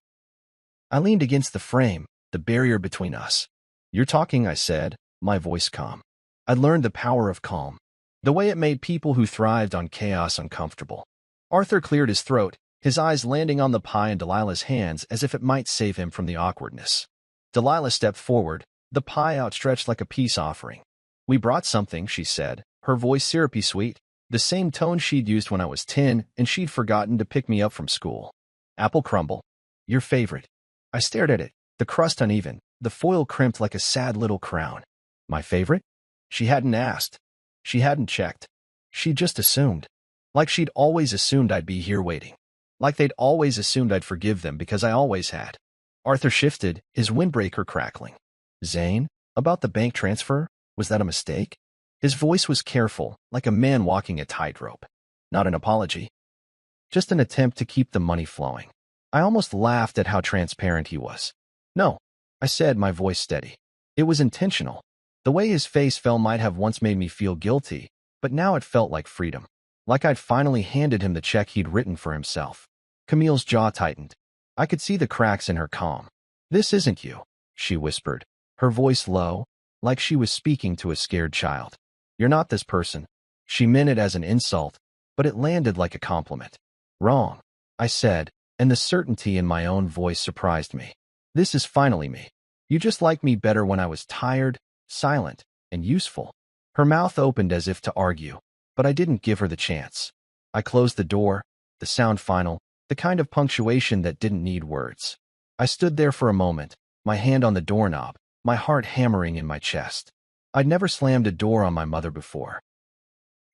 I leaned against the frame, the barrier between us. "You're talking," I said, my voice calm. I'd learned the power of calm, the way it made people who thrived on chaos uncomfortable. Arthur cleared his throat, his eyes landing on the pie in Delilah's hands as if it might save him from the awkwardness. Delilah stepped forward, the pie outstretched like a peace offering. "We brought something," she said, her voice syrupy sweet, the same tone she'd used when I was 10 and she'd forgotten to pick me up from school. "Apple crumble. Your favorite." I stared at it, the crust uneven, the foil crimped like a sad little crown. My favorite? She hadn't asked. She hadn't checked. She'd just assumed. Like she'd always assumed I'd be here waiting. Like they'd always assumed I'd forgive them because I always had. Arthur shifted, his windbreaker crackling. "Zane, about the bank transfer, was that a mistake?" His voice was careful, like a man walking a tightrope. Not an apology. Just an attempt to keep the money flowing. I almost laughed at how transparent he was. "No," I said, my voice steady. "It was intentional. The way his face fell might have once made me feel guilty, but now it felt like freedom. Like I'd finally handed him the check he'd written for himself." Camille's jaw tightened. I could see the cracks in her calm. "This isn't you," she whispered, her voice low, like she was speaking to a scared child. "You're not this person." She meant it as an insult, but it landed like a compliment. "Wrong," I said, and the certainty in my own voice surprised me. "This is finally me. You just liked me better when I was tired, silent, and useful." Her mouth opened as if to argue, but I didn't give her the chance. I closed the door, the sound final, the kind of punctuation that didn't need words. I stood there for a moment, my hand on the doorknob, my heart hammering in my chest. I'd never slammed a door on my mother before.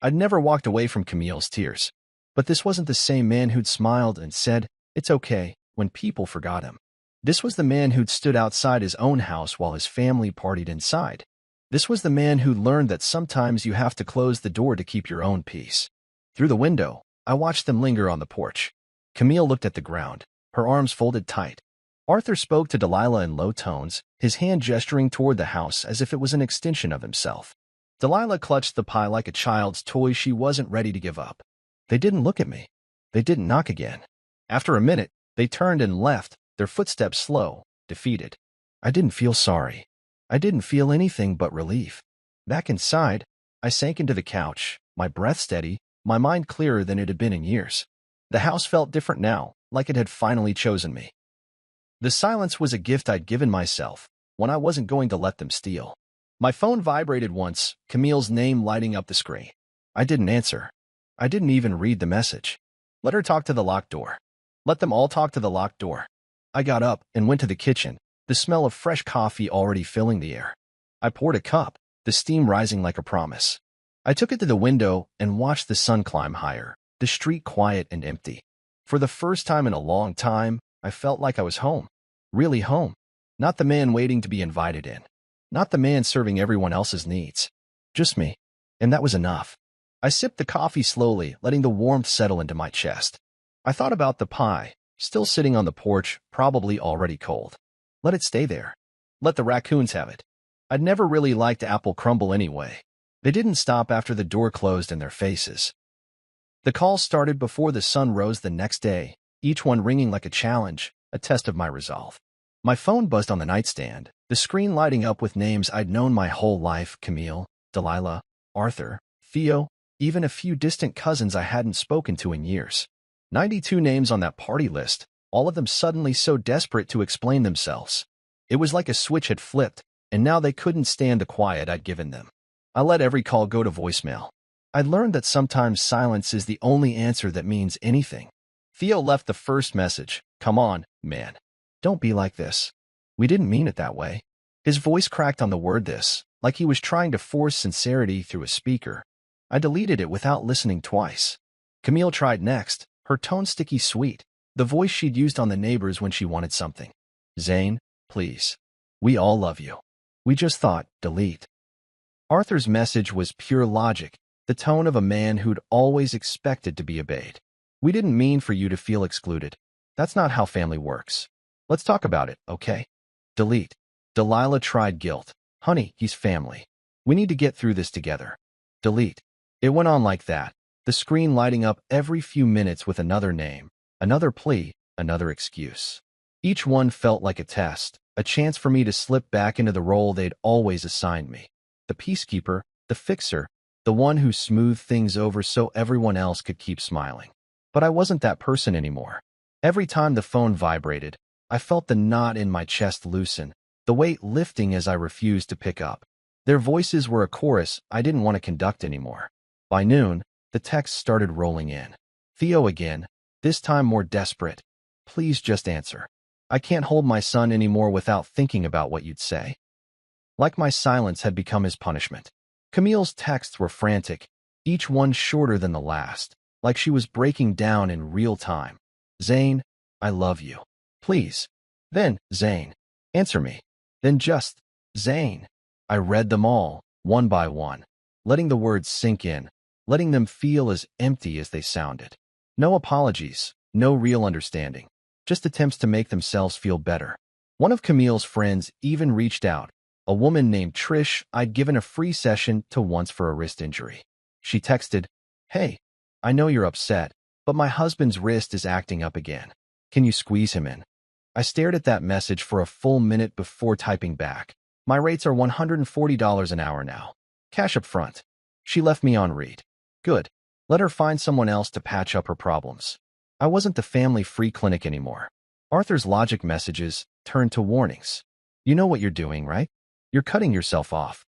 I'd never walked away from Camille's tears. But this wasn't the same man who'd smiled and said, "It's okay," when people forgot him. This was the man who'd stood outside his own house while his family partied inside. This was the man who'd learned that sometimes you have to close the door to keep your own peace. Through the window, I watched them linger on the porch. Camille looked at the ground, her arms folded tight. Arthur spoke to Delilah in low tones, his hand gesturing toward the house as if it was an extension of himself. Delilah clutched the pie like a child's toy she wasn't ready to give up. They didn't look at me. They didn't knock again. After a minute, they turned and left, their footsteps slow, defeated. I didn't feel sorry. I didn't feel anything but relief. Back inside, I sank into the couch, my breath steady, my mind clearer than it had been in years. The house felt different now, like it had finally chosen me. The silence was a gift I'd given myself, one I wasn't going to let them steal. My phone vibrated once, Camille's name lighting up the screen. I didn't answer. I didn't even read the message. Let her talk to the locked door. Let them all talk to the locked door. I got up and went to the kitchen, the smell of fresh coffee already filling the air. I poured a cup, the steam rising like a promise. I took it to the window and watched the sun climb higher, the street quiet and empty. For the first time in a long time, I felt like I was home. Really home. Not the man waiting to be invited in. Not the man serving everyone else's needs. Just me. And that was enough. I sipped the coffee slowly, letting the warmth settle into my chest. I thought about the pie, still sitting on the porch, probably already cold. Let it stay there. Let the raccoons have it. I'd never really liked apple crumble anyway. They didn't stop after the door closed in their faces. The calls started before the sun rose the next day, each one ringing like a challenge, a test of my resolve. My phone buzzed on the nightstand, the screen lighting up with names I'd known my whole life: Camille, Delilah, Arthur, Theo, even a few distant cousins I hadn't spoken to in years. 92 names on that party list, all of them suddenly so desperate to explain themselves. It was like a switch had flipped, and now they couldn't stand the quiet I'd given them. I let every call go to voicemail. I'd learned that sometimes silence is the only answer that means anything. Theo left the first message. "Come on, man. Don't be like this. We didn't mean it that way." His voice cracked on the word "this," like he was trying to force sincerity through a speaker. I deleted it without listening twice. Camille tried next, her tone sticky sweet, the voice she'd used on The Neighbors when she wanted something. "Zane, please. We all love you." We just thought, delete. Arthur's message was pure logic, the tone of a man who'd always expected to be obeyed. "We didn't mean for you to feel excluded. That's not how family works. Let's talk about it, okay?" Delete. Delilah tried guilt. "Honey, he's family. We need to get through this together." Delete. It went on like that, the screen lighting up every few minutes with another name, Another plea, another excuse. Each one felt like a test, a chance for me to slip back into the role they'd always assigned me. The peacekeeper, the fixer, the one who smoothed things over so everyone else could keep smiling. But I wasn't that person anymore. Every time the phone vibrated, I felt the knot in my chest loosen, the weight lifting as I refused to pick up. Their voices were a chorus I didn't want to conduct anymore. By noon, the texts started rolling in. Theo again, this time more desperate. Please just answer. I can't hold my son anymore without thinking about what you'd say. Like my silence had become his punishment. Camille's texts were frantic, each one shorter than the last, like she was breaking down in real time. Zane, I love you. Please. Then, Zane, answer me. Then just, Zane. I read them all, one by one, letting the words sink in, letting them feel as empty as they sounded. No apologies, no real understanding, just attempts to make themselves feel better. One of Camille's friends even reached out, a woman named Trish I'd given a free session to once for a wrist injury. She texted, "Hey, I know you're upset, but my husband's wrist is acting up again. Can you squeeze him in?" I stared at that message for a full minute before typing back. My rates are $140 an hour now. Cash up front. She left me on read. Good. Let her find someone else to patch up her problems. I wasn't the family free clinic anymore. Arthur's logic messages turned to warnings. You know what you're doing, right? You're cutting yourself off.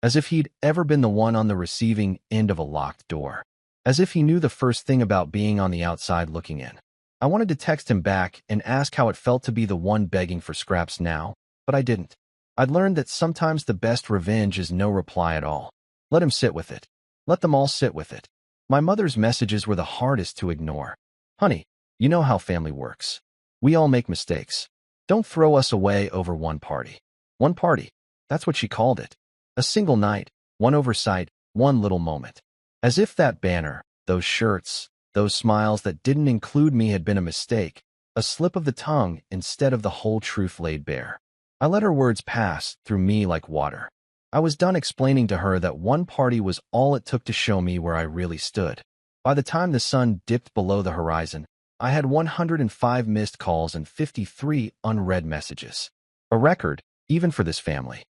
As if he'd ever been the one on the receiving end of a locked door. As if he knew the first thing about being on the outside looking in. I wanted to text him back and ask how it felt to be the one begging for scraps now, but I didn't. I'd learned that sometimes the best revenge is no reply at all. Let him sit with it. Let them all sit with it. My mother's messages were the hardest to ignore. Honey, you know how family works. We all make mistakes. Don't throw us away over one party. One party. That's what she called it. A single night, one oversight, one little moment. As if that banner, those shirts, those smiles that didn't include me had been a mistake, a slip of the tongue instead of the whole truth laid bare. I let her words pass through me like water. I was done explaining to her that one party was all it took to show me where I really stood. By the time the sun dipped below the horizon, I had 105 missed calls and 53 unread messages. A record, even for this family.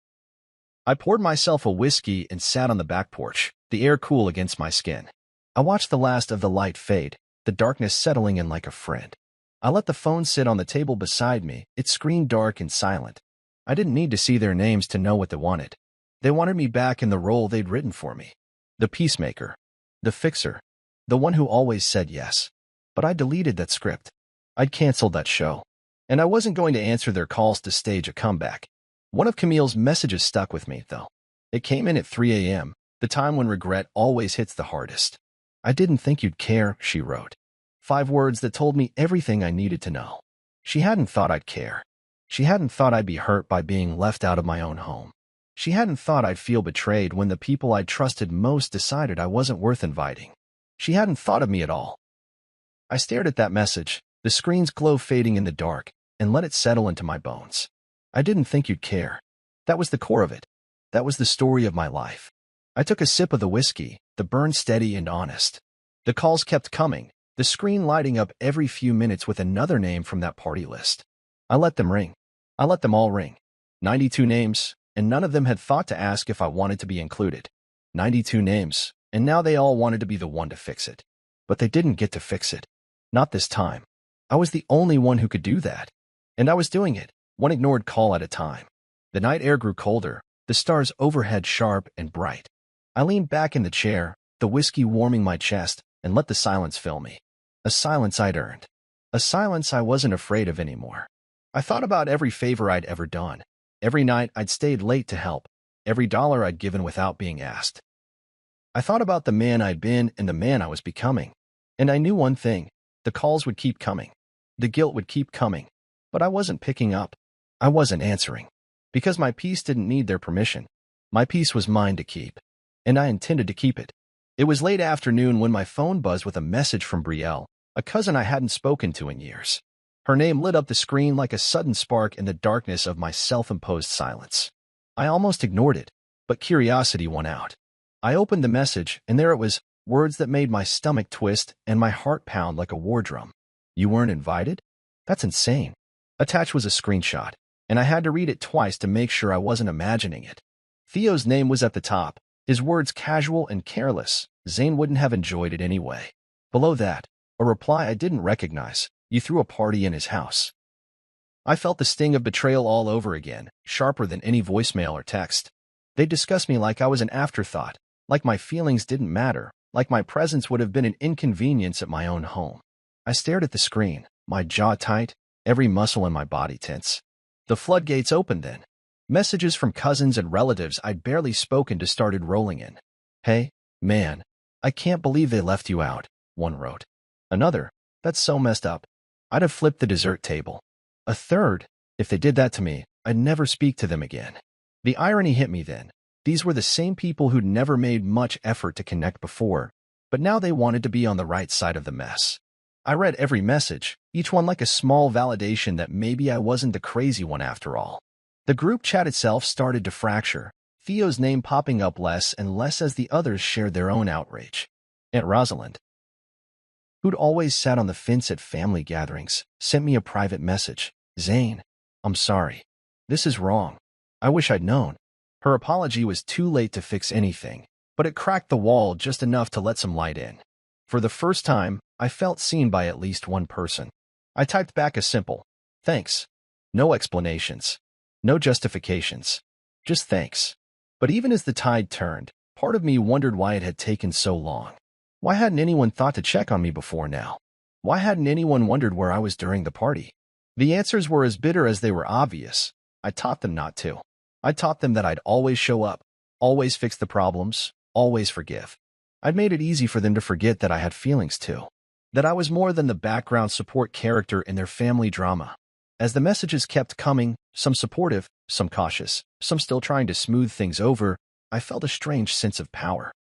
I poured myself a whiskey and sat on the back porch, the air cool against my skin. I watched the last of the light fade, the darkness settling in like a friend. I let the phone sit on the table beside me, its screen dark and silent. I didn't need to see their names to know what they wanted. They wanted me back in the role they'd written for me. The peacemaker. The fixer. The one who always said yes. But I deleted that script. I'd canceled that show. And I wasn't going to answer their calls to stage a comeback. One of Camille's messages stuck with me, though. It came in at 3 a.m., the time when regret always hits the hardest. I didn't think you'd care, she wrote. 5 words that told me everything I needed to know. She hadn't thought I'd care. She hadn't thought I'd be hurt by being left out of my own home. She hadn't thought I'd feel betrayed when the people I'd trusted most decided I wasn't worth inviting. She hadn't thought of me at all. I stared at that message, the screen's glow fading in the dark, and let it settle into my bones. I didn't think you'd care. That was the core of it. That was the story of my life. I took a sip of the whiskey, the burn steady and honest. The calls kept coming, the screen lighting up every few minutes with another name from that party list. I let them ring. I let them all ring. 92 names, and none of them had thought to ask if I wanted to be included. 92 names, and now they all wanted to be the one to fix it. But they didn't get to fix it. Not this time. I was the only one who could do that. And I was doing it, one ignored call at a time. The night air grew colder, the stars overhead sharp and bright. I leaned back in the chair, the whiskey warming my chest, and let the silence fill me. A silence I'd earned. A silence I wasn't afraid of anymore. I thought about every favor I'd ever done, every night I'd stayed late to help, every dollar I'd given without being asked. I thought about the man I'd been and the man I was becoming. And I knew one thing, the calls would keep coming. The guilt would keep coming. But I wasn't picking up. I wasn't answering. Because my peace didn't need their permission. My peace was mine to keep. And I intended to keep it. It was late afternoon when my phone buzzed with a message from Brielle, a cousin I hadn't spoken to in years. Her name lit up the screen like a sudden spark in the darkness of my self-imposed silence. I almost ignored it, but curiosity won out. I opened the message, and there it was, words that made my stomach twist and my heart pound like a war drum. You weren't invited? That's insane. Attached was a screenshot, and I had to read it twice to make sure I wasn't imagining it. Theo's name was at the top, his words casual and careless. Zane wouldn't have enjoyed it anyway. Below that, a reply I didn't recognize. You threw a party in his house. I felt the sting of betrayal all over again, sharper than any voicemail or text. They discussed me like I was an afterthought, like my feelings didn't matter, like my presence would have been an inconvenience at my own home. I stared at the screen, my jaw tight, every muscle in my body tense. The floodgates opened then. Messages from cousins and relatives I'd barely spoken to started rolling in. Hey, man, I can't believe they left you out, one wrote. Another, that's so messed up. I'd have flipped the dessert table. A third, if they did that to me, I'd never speak to them again. The irony hit me then. These were the same people who'd never made much effort to connect before, but now they wanted to be on the right side of the mess. I read every message, each one like a small validation that maybe I wasn't the crazy one after all. The group chat itself started to fracture, Theo's name popping up less and less as the others shared their own outrage. Aunt Rosalind, who'd always sat on the fence at family gatherings, sent me a private message. Zane, I'm sorry. This is wrong. I wish I'd known. Her apology was too late to fix anything, but it cracked the wall just enough to let some light in. For the first time, I felt seen by at least one person. I typed back a simple, thanks. No explanations. No justifications. Just thanks. But even as the tide turned, part of me wondered why it had taken so long. Why hadn't anyone thought to check on me before now? Why hadn't anyone wondered where I was during the party? The answers were as bitter as they were obvious. I taught them not to. I taught them that I'd always show up, always fix the problems, always forgive. I'd made it easy for them to forget that I had feelings too. That I was more than the background support character in their family drama. As the messages kept coming, some supportive, some cautious, some still trying to smooth things over, I felt a strange sense of power.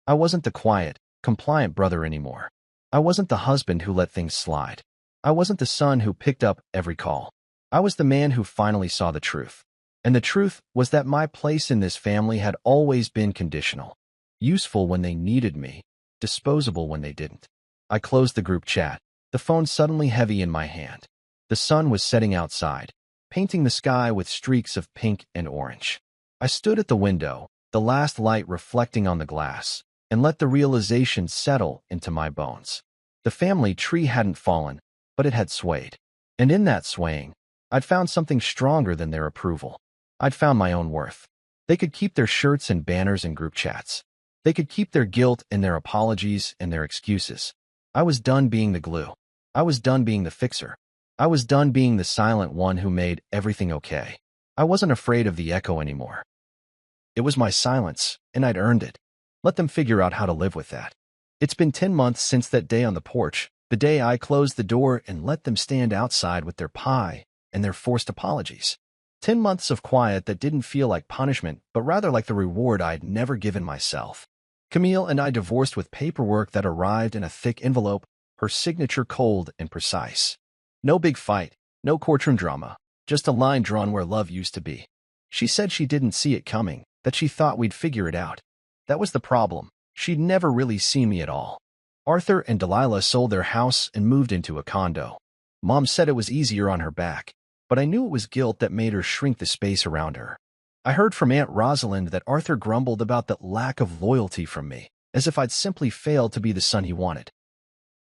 I wasn't the quiet, compliant brother anymore. I wasn't the husband who let things slide. I wasn't the son who picked up every call. I was the man who finally saw the truth. And the truth was that my place in this family had always been conditional. Useful when they needed me, disposable when they didn't. I closed the group chat, the phone suddenly heavy in my hand. The sun was setting outside, painting the sky with streaks of pink and orange. I stood at the window, the last light reflecting on the glass, and let the realization settle into my bones. The family tree hadn't fallen, but it had swayed. And in that swaying, I'd found something stronger than their approval. I'd found my own worth. They could keep their shirts and banners and group chats. They could keep their guilt and their apologies and their excuses. I was done being the glue. I was done being the fixer. I was done being the silent one who made everything okay. I wasn't afraid of the echo anymore. It was my silence, and I'd earned it. Let them figure out how to live with that. It's been 10 months since that day on the porch, the day I closed the door and let them stand outside with their pie and their forced apologies. 10 months of quiet that didn't feel like punishment, but rather like the reward I'd never given myself. Camille and I divorced with paperwork that arrived in a thick envelope, her signature cold and precise. No big fight, no courtroom drama, just a line drawn where love used to be. She said she didn't see it coming, that she thought we'd figure it out. That was the problem. She'd never really seen me at all. Arthur and Delilah sold their house and moved into a condo. Mom said it was easier on her back, but I knew it was guilt that made her shrink the space around her. I heard from Aunt Rosalind that Arthur grumbled about the lack of loyalty from me, as if I'd simply failed to be the son he wanted.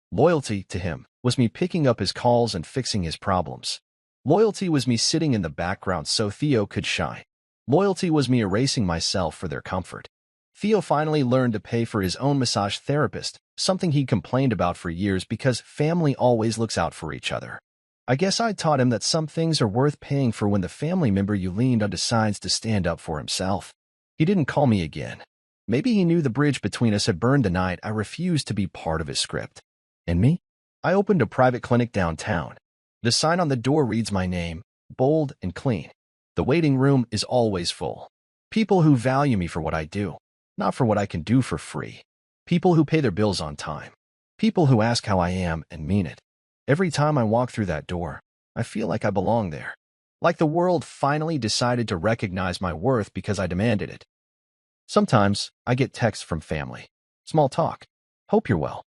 Loyalty, to him, was me picking up his calls and fixing his problems. Loyalty was me sitting in the background so Theo could shine. Loyalty was me erasing myself for their comfort. Theo finally learned to pay for his own massage therapist, something he complained about for years because family always looks out for each other. I guess I taught him that some things are worth paying for when the family member you leaned on decides to stand up for himself. He didn't call me again. Maybe he knew the bridge between us had burned the night I refused to be part of his script. And me? I opened a private clinic downtown. The sign on the door reads my name, bold and clean. The waiting room is always full. People who value me for what I do, not for what I can do for free. People who pay their bills on time. People who ask how I am and mean it. Every time I walk through that door, I feel like I belong there. Like the world finally decided to recognize my worth because I demanded it. Sometimes I get texts from family. Small talk. Hope you're well.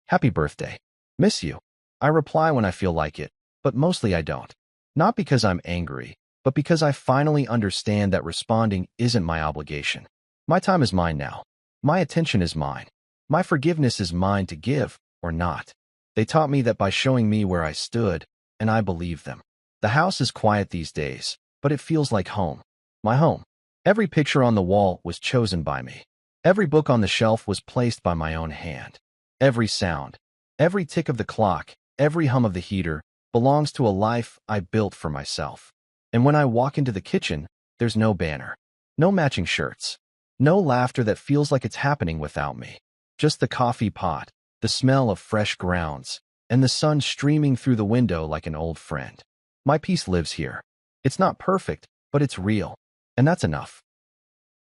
Happy birthday. Miss you. I reply when I feel like it, but mostly I don't. Not because I'm angry, but because I finally understand that responding isn't my obligation. My time is mine now. My attention is mine. My forgiveness is mine to give or not. They taught me that by showing me where I stood, and I believed them. The house is quiet these days, but it feels like home. My home. Every picture on the wall was chosen by me. Every book on the shelf was placed by my own hand. Every sound, every tick of the clock, every hum of the heater belongs to a life I built for myself. And when I walk into the kitchen, there's no banner, no matching shirts, no laughter that feels like it's happening without me. Just the coffee pot, the smell of fresh grounds, and the sun streaming through the window like an old friend. My peace lives here. It's not perfect, but it's real, and that's enough.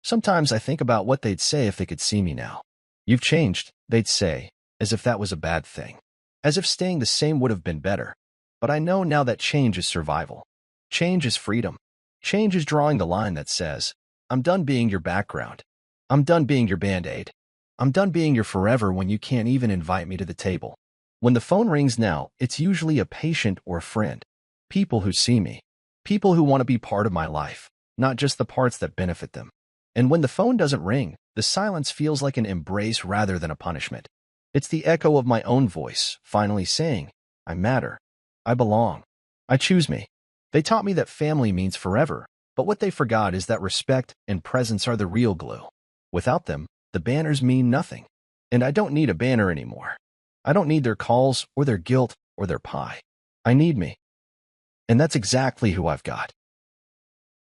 Sometimes I think about what they'd say if they could see me now. You've changed, they'd say, as if that was a bad thing. As if staying the same would have been better. But I know now that change is survival. Change is freedom. Change is drawing the line that says, I'm done being your background. I'm done being your Band-Aid. I'm done being your forever when you can't even invite me to the table. When the phone rings now, it's usually a patient or a friend. People who see me. People who want to be part of my life, not just the parts that benefit them. And when the phone doesn't ring, the silence feels like an embrace rather than a punishment. It's the echo of my own voice, finally saying, I matter. I belong. I choose me. They taught me that family means forever, but what they forgot is that respect and presence are the real glue. Without them, the banners mean nothing. And I don't need a banner anymore. I don't need their calls or their guilt or their pie. I need me. And that's exactly who I've got.